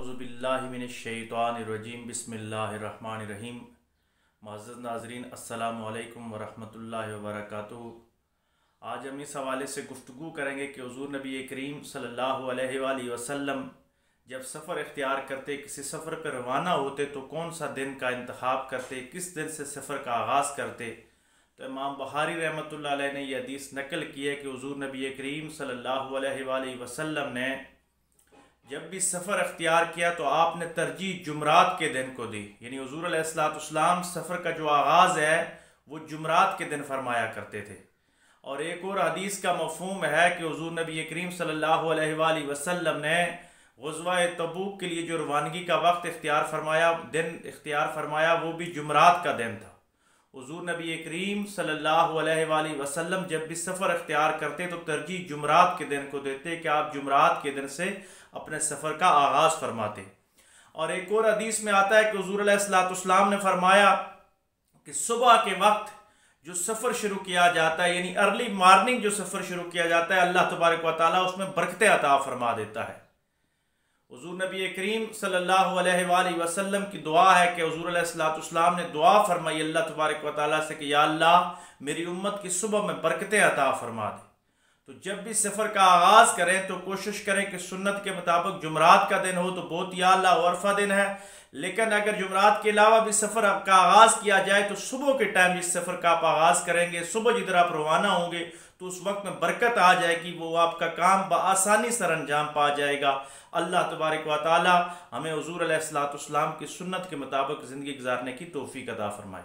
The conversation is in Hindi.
औज़ुबिल्लाहिमिनश्शैतानिर्रजीम बिस्मिल्लाहिर्रहमानिर्रहीम। मुअज़्ज़ज़ नाज़रीन, अस्सलामु अलैकुम वरहमतुल्लाहि वबरकातुहू। आज हम इस हवाले से गुफ्तगू करेंगे कि हुज़ूर नबी करीम सल्लल्लाहु अलैहि वसल्लम जब सफ़र इख्तियार करते, किसी सफ़र पर रवाना होते तो कौन सा दिन का इंतखाब करते, किस दिन से सफ़र का आगाज़ करते। तो इमाम बुखारी रहमतुल्लाह अलैह ने यह हदीस नकल की है कि हुज़ूर नबी करीम सल्लल्लाहु अलैहि वसल्लम ने जब भी सफ़र अख्तियार किया तो आपने तरजीह जुमरात के दिन को दी। यानी हुज़ूर अलैहिस्सलाम सफ़र का जो आगाज़ है वो जुमरात के दिन फरमाया करते थे। और एक और हदीस का मफ़हूम है कि हुज़ूर नबी करीम सल्लल्लाहु अलैहि वसल्लम ने ग़ज़वा तबूक के लिए जो रवानगी का वक्त इख्तियार फरमाया, दिन इख्तियार फरमाया, वो भी जुमरात का दिन था। हुज़ूर नबी करीम सल्लल्लाहु अलैहि वसल्लम जब भी सफ़र इख्तियार करते तो तरजीह जुमरात के दिन को देते कि आप जुमरात के दिन से अपने सफ़र का आगाज़ फरमाते। और एक और हदीस में आता है कि हुज़ूर अलैहिस्सलाम ने फरमाया कि सुबह के वक्त जो सफ़र शुरू किया जाता है, यानी अर्ली मॉर्निंग जो सफ़र शुरू किया जाता है, अल्लाह तबारक व तआला उसमें बरकतें अता फरमा देता है। हुज़ूर नबी करीम सल्लल्लाहु अलैहि वसल्लम की दुआ है कि हुज़ूर अलैहिस्सलाम ने दुआ फरमाई अल्लाह तबारक व तआला से कि या अल्लाह मेरी उम्मत की सुबह में बरकतें अता फरमा दे। तो जब भी सफ़र का आगाज़ करें तो कोशिश करें कि सुन्नत के मुताबिक जुमरात का दिन हो तो बहुत या अल्लाह वरफा दिन है। लेकिन अगर जुमरात के अलावा भी सफ़र का आगाज़ किया जाए तो सुबह के टाइम जिस सफ़र का आप आगाज़ करेंगे, सुबह जिधर आप रवाना होंगे तो उस वक्त में बरकत आ जाएगी, वो आपका काम बआसानी सर अंजाम पा जाएगा। अल्लाह तबारक व तआला हमें हुज़ूर अलैहिस्सलाम की सुन्नत के मुताबिक ज़िंदगी गुजारने की तौफ़ीक़ अता फ़रमाए।